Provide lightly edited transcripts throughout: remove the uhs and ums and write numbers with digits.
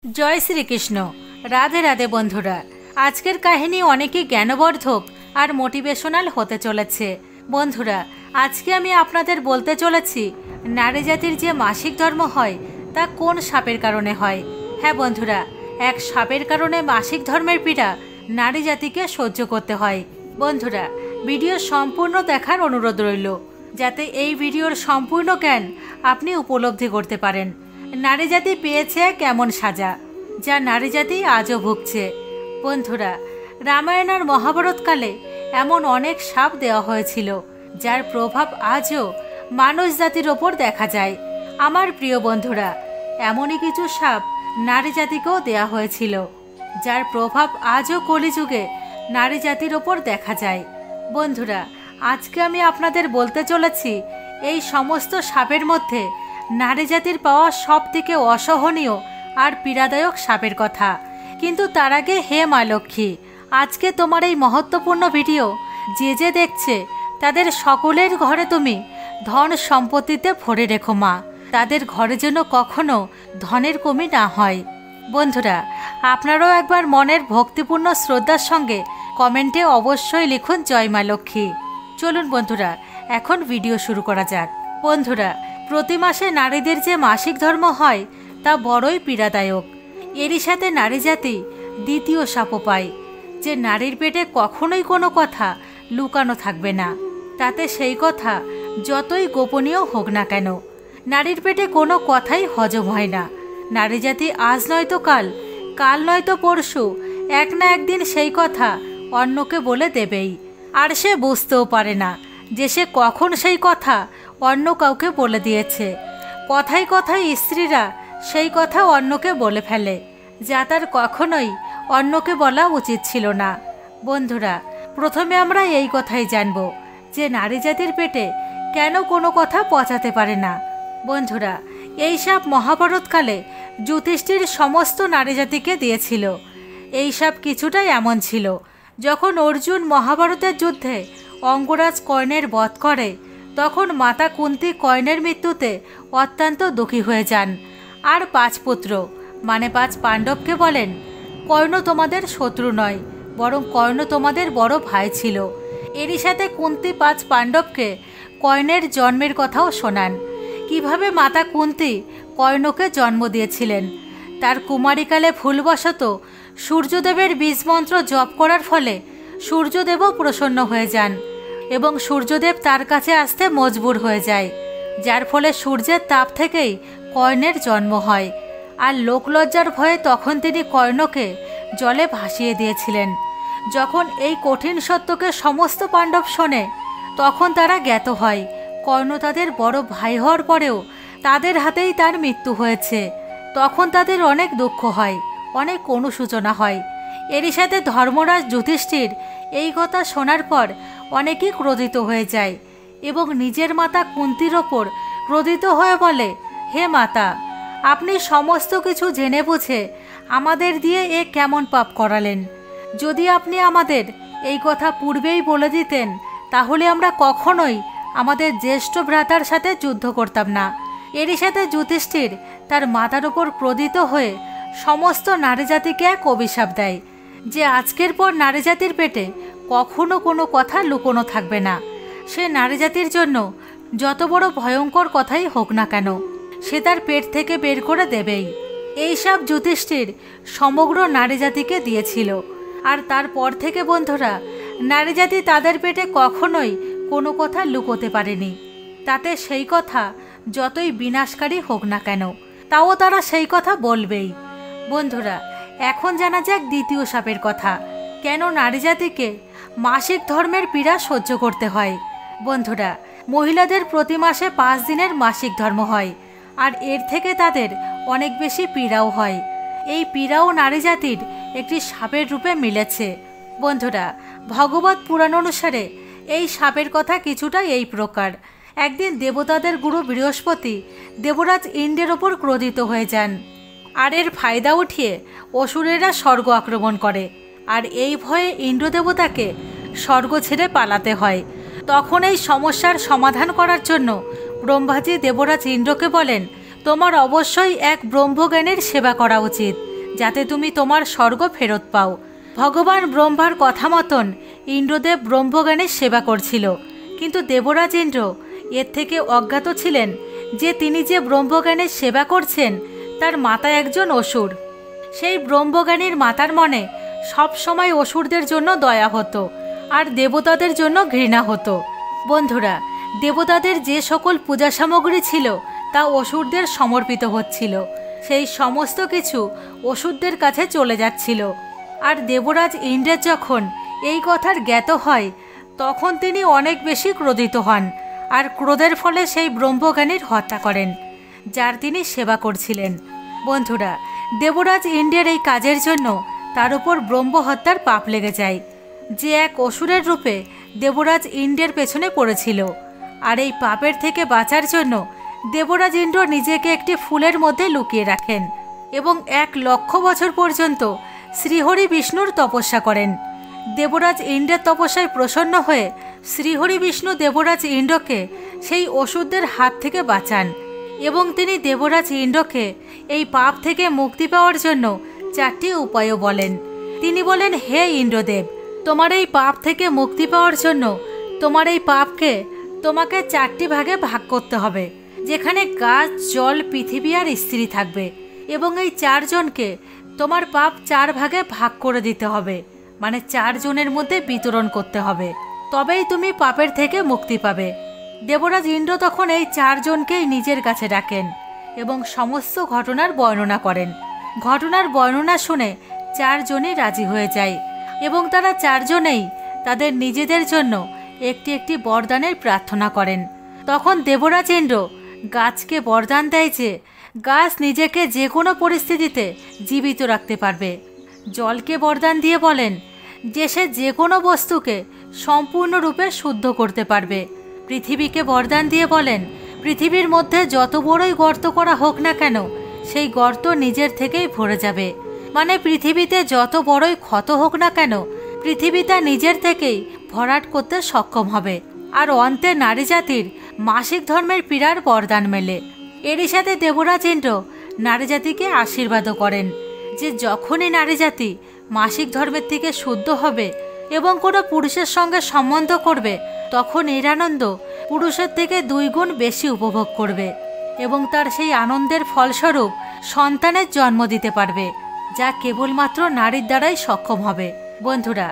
जय श्रीकृष्ण। राधे राधे बंधुरा। आजकेर काहिनी अनेकई ज्ञानवर्धक और मोटिवेशनल होते चलेছে। बंधुरा आज के आमी आपनादेर बोलते चलेছি नारी जातिर जे मासिक धर्म हय ता कोन सापेर कारणे हय। हाँ बंधुरा, एक सापेर कारणे मासिक धर्मेर पीड़ा नारी जातिके सह्य करते हय। बंधुरा भिडियो सम्पूर्ण देखार अनुरोध रइल जाते এই ভিডিওর সম্পূর্ণ জ্ঞান আপনি উপলব্ধি করতে পারেন। नारी जाति পেয়েছে কেমন সাজা যা নারী জাতি আজও ভুগছে। বন্ধুরা রামায়ণ আর মহাভারত কালে এমন অনেক শাপ দেওয়া হয়েছিল যার প্রভাব আজও মানুষ জাতির ওপর দেখা যায়। আমার প্রিয় বন্ধুরা এমনই কিছু শাপ নারী জাতিকেও দেওয়া হয়েছিল যার প্রভাব আজও কলিযুগে নারী জাতির ওপর দেখা যায়। বন্ধুরা আজকে আমি আপনাদের বলতে চলেছি এই সমস্ত শাপের মধ্যে नारी जातिर पावा सबथेके असहनीय और पीड़ादायक सापेर कथा। किन्तु तार आगे हे मा लक्ष्मी आज के तोमार এই महत्वपूर्ण भिडियो जे देखछे तादेर सकलेर घरे तुमी धन सम्पत्तिते भरे रेखो मा, तादेर घरे जेन कखनो धनेर कमी ना हय। बंधुरा आपनाराও एकबार मनेर भक्तिपूर्ण श्रद्धार संगे कमेंटे अवश्यई लिखुन जय मा लक्ष्मी। चलुन बंधुरा एखन भिडियो शुरू करा जाक। बंधुरा प्रति मासे नारीदेर जे मासिक धर्म हय ता बड़ई पीड़ादायक। एरই साथे नारी जाति द्वितीय शापও पाय जे नारीर पेटे कखनोई कोनो कथा लुकानो थाकबे ना, ताते सेई कथा যতই गोपनीय হোক ना केन नारीर पेटे कोनो कथाई हजम हय ना। नारी जाति आज नयतो काल, काल नयतो परशु एक ना एकदिन सेई कथा अन्यके बोले देবেই। আর সে বুঝতেও পারে না যে সে কখন সেই কথা অন্য কাউকে বলে দিয়েছে। কথায় কথায় স্ত্রীরা সেই কথা অন্যকে বলে ফেলে যা তার কখনোই অন্যকে বলা উচিত ছিল না। বন্ধুরা প্রথমে আমরা এই কথাই জানব যে নারী জাতির পেটে কেন কোনো কথা পচাতে পারে না। বন্ধুরা এই শাপ মহাভারতকালে যুধিষ্ঠির সমস্ত নারী জাতিকে দিয়েছিল। এই শাপ কিছুটাই এমন ছিল যখন অর্জুন মহাভারতের যুদ্ধে অঙ্গরাজ কর্ণের বধ করে তখন মাতা কুন্তি কর্ণের মৃত্যুতে অত্যন্ত দুঃখী হয়ে যান আর 5 পুত্র মানে 5 পাণ্ডবকে বলেন কর্ণ তোমাদের শত্রু নয় বরং কর্ণ তোমাদের বড় ভাই ছিল। এরই সাথে কুন্তি 5 পাণ্ডবকে কর্ণের জন্মের কথাও শোনান, কিভাবে মাতা কুন্তি কর্ণকে জন্ম দিয়েছিলেন। তার কুমারীকালে ভুলবশত সূর্যদেবের বীজমন্ত্র জপ করার ফলে সূর্যদেবও প্রসন্ন হয়ে যান এবং সূর্যদেব তার কাছে আসতে মজবুর হয়ে যায়, যার ফলে সূর্যের তাপ থেকেই কর্ণের জন্ম হয়। আর লোকলজ্জার ভয়ে তখন তিনি কর্ণকে জলে ভাসিয়ে দিয়েছিলেন। যখন এই কঠিন সত্যকে সমস্ত পাণ্ডব শোনে তখন তারা জ্ঞাত হয় কর্ণ তাদের বড় ভাই হওয়ার পরেও তাদের হাতেই তার মৃত্যু হয়েছে। তখন তাদের অনেক দুঃখ হয়, অনেক অনুশোচনা হয়। এরই সাথে ধর্মরাজ যুধিষ্ঠির এই কথা শোনার পর অনেকেই ক্রোধিত হয়ে যায় এবং নিজের মাতা কুন্তির ওপর ক্রোধিত হয়ে বলে, হে মাতা, আপনি সমস্ত কিছু জেনে বুঝে আমাদের দিয়ে এ কেমন পাপ করালেন। যদি আপনি আমাদের এই কথা পূর্বেই বলে দিতেন তাহলে আমরা কখনোই আমাদের জ্যেষ্ঠ ভ্রাতার সাথে যুদ্ধ করতাম না। এরই সাথে যুধিষ্ঠির তার মাতার ওপর ক্রোধিত হয়ে সমস্ত নারী জাতিকে এক অভিশাপ দেয় যে আজকের পর নারী জাতির পেটে কখনো কোনো কথা লুকোনো থাকবে না। সে নারী জাতির জন্য যত বড় ভয়ঙ্কর কথাই হোক না কেন সে তার পেট থেকে বের করে দেবেই। এই সব যুধিষ্ঠির সমগ্র নারী জাতিকে দিয়েছিল। আর তারপর থেকে বন্ধুরা নারী জাতি তাদের পেটে কখনোই কোনো কথা লুকোতে পারেনি, তাতে সেই কথা যতই বিনাশকারী হোক না কেন তাও তারা সেই কথা বলবেই। বন্ধুরা এখন জানা যাক দ্বিতীয় শাপের কথা, কেন নারী জাতিকে মাসিক ধর্মের পীড়া সহ্য করতে হয়। বন্ধুরা মহিলাদের প্রতি মাসে 5 দিনের মাসিক ধর্ম হয় আর এর থেকে তাদের অনেক বেশি পীড়াও হয়। এই পীড়াও নারী জাতির একটি শাপের রূপে মিলেছে। বন্ধুরা ভগবত পুরাণ অনুসারে এই শাপের কথা কিছুটা এই প্রকার। একদিন দেবতাদের গুরু বৃহস্পতি দেবরাজ ইন্দ্রের ওপর ক্রোধিত হয়ে যান আর এর ফায়দা উঠিয়ে অসুরেরা স্বর্গ আক্রমণ করে আর এই ভয়ে ইন্দ্রদেবতাকে স্বর্গ ছেড়ে পালাতে হয়। তখন এই সমস্যার সমাধান করার জন্য ব্রহ্মাজি দেবরাজ ইন্দ্রকে বলেন তোমার অবশ্যই এক ব্রহ্মজ্ঞানের সেবা করা উচিত। যাতে তুমি তোমার স্বর্গ ফেরত পাও। ভগবান ব্রহ্মার কথা মতন ইন্দ্রদেব ব্রহ্মজ্ঞানের সেবা করছিল, কিন্তু দেবরাজ ইন্দ্র এর থেকে অজ্ঞাত ছিলেন যে তিনি যে ব্রহ্মজ্ঞানের সেবা করছেন তার মাতা একজন অসুর। সেই ব্রহ্মজ্ঞানীর মাতার মনে সব সময় অসুরদের জন্য দয়া হতো আর দেবতাদের জন্য ঘৃণা হতো। বন্ধুরা, দেবতাদের যে সকল পূজা সামগ্রী ছিল তা অসুরদের সমর্পিত হচ্ছিল, সেই সমস্ত কিছু অসুরদের কাছে চলে যাচ্ছিল। আর দেবরাজ ইন্দ্রের যখন এই কথার জ্ঞাত হয় তখন তিনি অনেক বেশি ক্রোধিত হন আর ক্রোধের ফলে সেই ব্রহ্মজ্ঞানীর হত্যা করেন যার তিনি সেবা করছিলেন। বন্ধুরা, দেবরাজ ইন্দ্রের এই কাজের জন্য তার উপর ব্রহ্ম হত্যার পাপ লেগে যায়, যে এক অসুরের রূপে দেবরাজ ইন্দ্রের পেছনে পড়েছিল। আর এই পাপের থেকে বাঁচার জন্য দেবরাজ ইন্দ্র নিজেকে একটি ফুলের মধ্যে লুকিয়ে রাখেন এবং 1,00,000 বছর পর্যন্ত শ্রীহরি বিষ্ণুর তপস্যা করেন। দেবরাজ ইন্দ্রের তপস্যায় প্রসন্ন হয়ে শ্রীহরি বিষ্ণু দেবরাজ ইন্দ্রকে সেই অসুরদের হাত থেকে বাঁচান এবং তিনি দেবরাজ ইন্দ্রকে এই পাপ থেকে মুক্তি পাওয়ার জন্য 4টি উপায়ও বলেন। তিনি বলেন, হে ইন্দ্রদেব, তোমার এই পাপ থেকে মুক্তি পাওয়ার জন্য তোমার এই পাপকে তোমাকে 4টি ভাগে ভাগ করতে হবে, যেখানে গাছ, জল, পৃথিবী আর স্ত্রী থাকবে, এবং এই 4 জনকে তোমার পাপ 4 ভাগে ভাগ করে দিতে হবে, মানে 4 জনের মধ্যে বিতরণ করতে হবে, তবেই তুমি পাপের থেকে মুক্তি পাবে। দেবরাজ ইন্দ্র তখন এই 4 জনকেই নিজের কাছে ডাকেন এবং সমস্ত ঘটনার বর্ণনা করেন। ঘটনার বর্ণনা শুনে 4 জনই রাজি হয়ে যায় এবং তারা 4 জনেই তাদের নিজেদের জন্য একটি একটি বরদানের প্রার্থনা করেন। তখন দেবরাজ ইন্দ্র গাছকে বরদান দেয় যে গাছ নিজেকে যে কোনো পরিস্থিতিতে জীবিত রাখতে পারবে। জলকে বরদান দিয়ে বলেন যে সে যে কোনো বস্তুকে সম্পূর্ণরূপে শুদ্ধ করতে পারবে। পৃথিবীকে বরদান দিয়ে বলেন পৃথিবীর মধ্যে যত বড়ই গর্ত করা হোক না কেন সেই গর্ত নিজের থেকেই ভরে যাবে, মানে পৃথিবীতে যত বড়ই ক্ষত হোক না কেন পৃথিবীটা নিজের থেকেই ভরাট করতে সক্ষম হবে। আর অন্তে নারী জাতির মাসিক ধর্মের পীড়ার বরদান মেলে। এরই সাথে দেবরাজ ইন্দ্র নারী জাতিকে আশীর্বাদও করেন যে যখনই নারী জাতি মাসিক ধর্মের থেকে শুদ্ধ হবে এবং কোনো পুরুষের সঙ্গে সম্বন্ধ করবে তখন এর আনন্দ পুরুষের থেকে 2 গুণ বেশি উপভোগ করবে এবং তার সেই আনন্দের ফলস্বরূপ সন্তানের জন্ম দিতে পারবে, যা কেবলমাত্র নারীর দ্বারাই সক্ষম হবে। বন্ধুরা,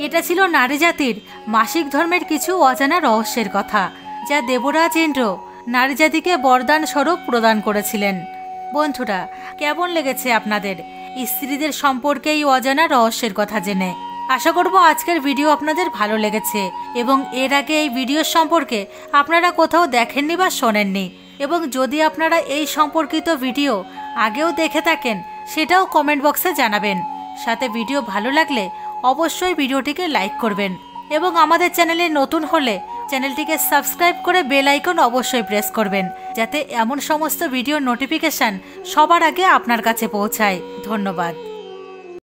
এটা ছিল নারী জাতির মাসিক ধর্মের কিছু অজানা রহস্যের কথা, যা দেবরাজ ইন্দ্র নারী জাতিকে বরদান স্বরূপ প্রদান করেছিলেন। বন্ধুরা, কেমন লেগেছে আপনাদের স্ত্রীদের সম্পর্কে এই অজানা রহস্যের কথা জেনে? আশা করব আজকের ভিডিও আপনাদের ভালো লেগেছে এবং এর আগে এই ভিডিও সম্পর্কে আপনারা কোথাও দেখেননি বা শোনেননি, এবং যদি আপনারা এই সম্পর্কিত ভিডিও আগেও দেখে থাকেন সেটাও কমেন্ট বক্সে জানাবেন। সাথে ভিডিও ভালো লাগলে অবশ্যই ভিডিওটিকে লাইক করবেন এবং আমাদের চ্যানেলে নতুন হলে চ্যানেলটিকে সাবস্ক্রাইব করে বেল আইকন অবশ্যই প্রেস করবেন, যাতে এমন সমস্ত ভিডিও নোটিফিকেশান সবার আগে আপনার কাছে পৌঁছায়। ধন্যবাদ।